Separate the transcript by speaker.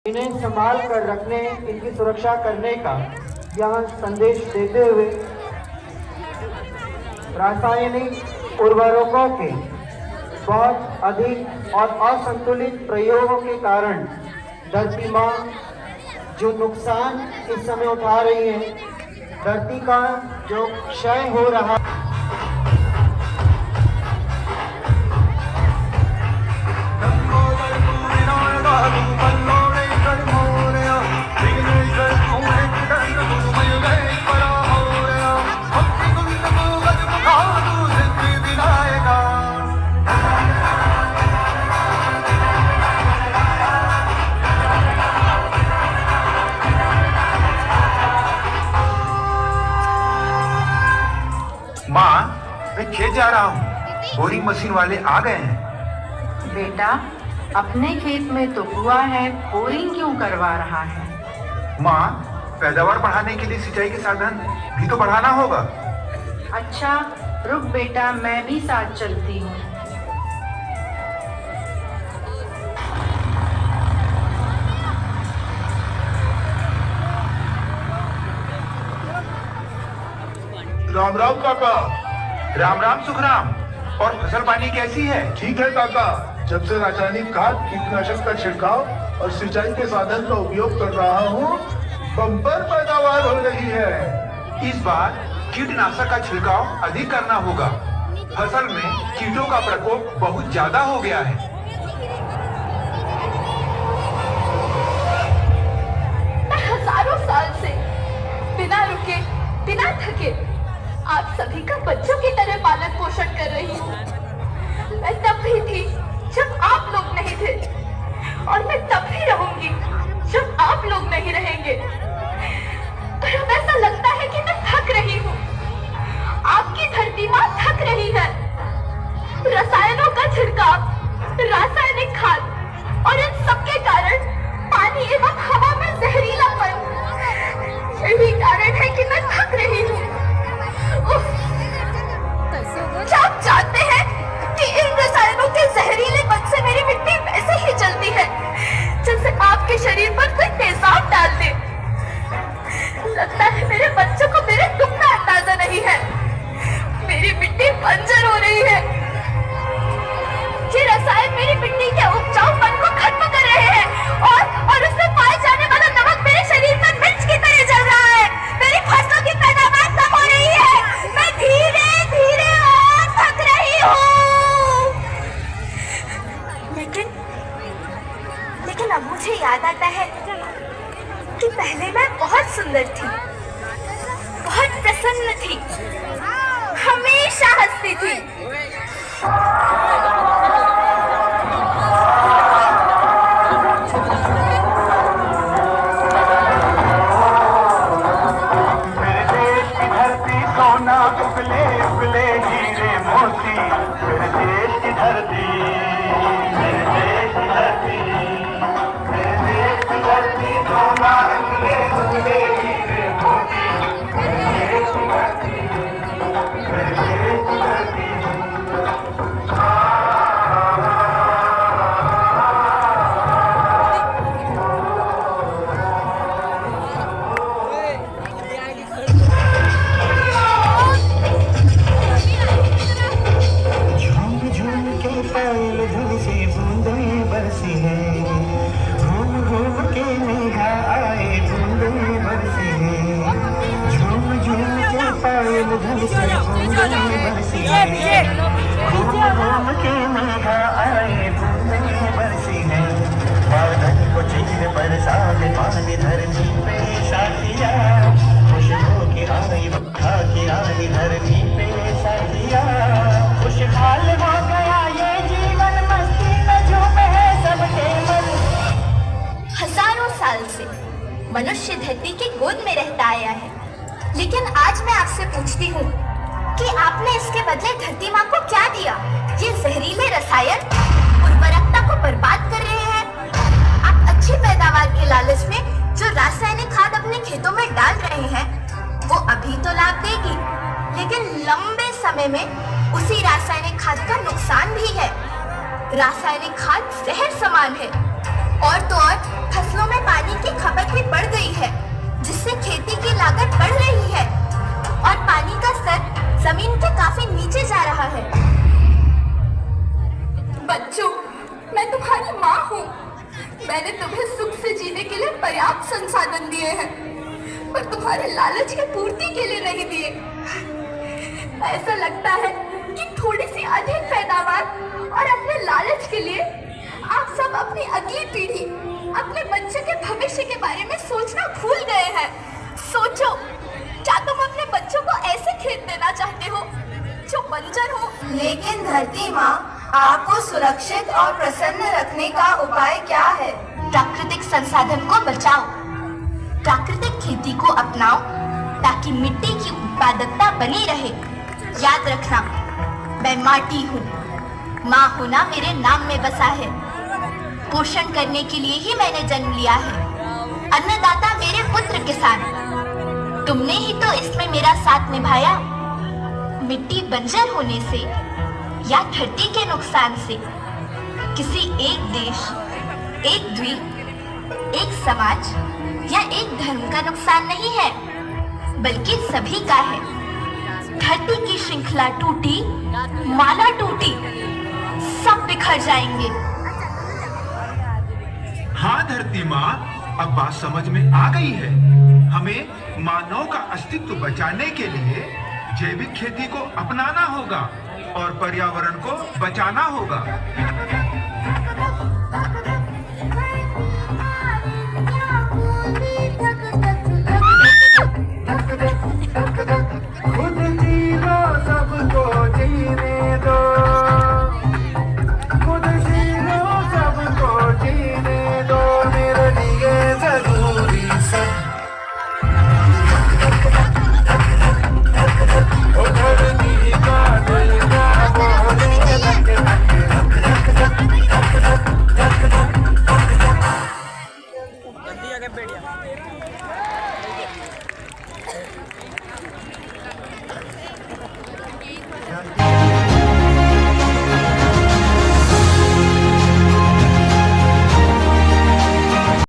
Speaker 1: इन्हें संभाल कर रखने, इनकी सुरक्षा करने का यह संदेश देते हुए रासायनिक उर्वरकों के बहुत अधिक और असंतुलित प्रयोगों के कारण धरती माँ जो नुकसान इस समय उठा रही है, धरती का जो क्षय हो रहा
Speaker 2: माँ, मैं खेत जा रहा हूँ। बोरिंग मशीन वाले आ गए हैं।
Speaker 3: बेटा, अपने खेत में तो कुआं है, बोरिंग क्यों करवा रहा है?
Speaker 2: माँ, पैदावार बढ़ाने के लिए सिंचाई के साधन भी तो बढ़ाना होगा।
Speaker 3: अच्छा, रुक बेटा, मैं भी साथ चलती हूँ।
Speaker 4: राम राम काका।
Speaker 2: राम राम सुखराम। और फसल पानी कैसी है?
Speaker 4: ठीक है काका। जब से रासायनिक खाद, कीटनाशक का छिड़काव और सिंचाई के साधन का उपयोग कर रहा हूँ, बम्पर पैदावार हो रही है।
Speaker 2: इस बार कीटनाशक का छिड़काव अधिक करना होगा। फसल में कीटों का प्रकोप बहुत ज्यादा हो गया है।
Speaker 5: मैं हजारों साल से बिना रुके, बिना थके आप सभी का बच्चों की तरह पालन पोषण कर रही हूँ। मैं तब भी थी जब आप लोग नहीं थे, और मैं तब भी रहूंगी जब आप लोग नहीं रहेंगे। पर अब ऐसा लगता है कि मैं थक रही हूँ। आपकी धरती माँ थक रही है। रसायनों का छिड़काव, रासायनिक खाद और इन सबके कारण पानी एवं हवा में जहरीलापन, यही कारण है कि मैं थक रही हूँ। क्या आप जानते हैं कि इन रसायनों के जहरीलेपन से मेरी मिट्टी वैसे ही जलती है जैसे आपके शरीर पर कोई तेजाब डाल दे। लगता है मेरे बच्चों को मेरे दुख का अंदाजा नहीं है। मेरी मिट्टी बंजर हो रही है। ये रसायन मेरी मिट्टी के उपजाऊपन को खत्म कर रहे हैं और उसमें पाए जाने वाला नमक मेरे शरीर पर मिर्च की तरह जल रहा है। मेरी फसलों की पैदावार कम हो रही है। मैं धीरे धीरे और थक रही हूँ। लेकिन अब मुझे याद आता है कि पहले मैं बहुत सुंदर थी, बहुत प्रसन्न थी, हमेशा हंसती थी।
Speaker 4: उगले उगले हीरे मोती, मेरे देश की धरती, मेरे देश की धरती, मेरे देश की धरती, सोना उगले उगले हीरे मोती, मेरे देश की धरती, मेरे देश की धरती।
Speaker 5: हजारों साल से मनुष्य धरती की गोद में रहता आया है, लेकिन आज मैं आपसे पूछती हूँ कि आपने इसके बदले धरती माँ को क्या दिया? ये जहरीले रसायन उर्वरकता को बर्बाद कर रहे हैं। आप अच्छी पैदावार के लालच में जो रासायनिक खाद अपने खेतों में डाल रहे हैं, वो अभी तो लाभ देगी, लेकिन लंबे समय में उसी रासायनिक खाद का नुकसान भी है। रासायनिक खाद जहर समान है। और तो और फसलों में पानी की खपत भी बढ़ गई है, जिससे खेती की लागत बढ़ रही है और पानी का स्तर जमीन के काफी नीचे जा रहा है। बच्चों, मैं तुम्हारी माँ हूँ। मैंने तुम्हें सुख से जीने के लिए पर्याप्त संसाधन दिए हैं, पर तुम्हारे लालच की पूर्ति के लिए नहीं दिए। ऐसा लगता है कि थोड़ी सी अधिक पैदावार और अपने लालच के लिए आप सब अपनी अगली पीढ़ी, अपने बच्चे के भविष्य के बारे में सोचना भूल गए हैं। सोचो, क्या तुम अपने बच्चों को ऐसे खेत देना चाहते हो जो बंजर हो?
Speaker 6: लेकिन धरती माँ, आपको सुरक्षित और प्रसन्न रखने का उपाय क्या है?
Speaker 5: प्राकृतिक संसाधन को बचाओ, प्राकृतिक खेती को अपनाओ ताकि मिट्टी की उत्पादकता बनी रहे। याद रखना, मैं माटी हूँ, माँ होना मेरे नाम में बसा है। पोषण करने के लिए ही मैंने जन्म लिया है। अन्नदाता मेरे पुत्र किसान, तुमने ही तो इसमें मेरा साथ निभाया। मिट्टी बंजर होने से या धरती के नुकसान से किसी एक देश, एक द्वीप, एक समाज या एक धर्म का नुकसान नहीं है, बल्कि सभी का है। धरती की श्रृंखला टूटी, माला टूटी, सब बिखर जाएंगे।
Speaker 2: हाँ धरती माँ, अब बात समझ में आ गई है। हमें मानव का अस्तित्व बचाने के लिए जैविक खेती को अपनाना होगा और पर्यावरण को बचाना होगा।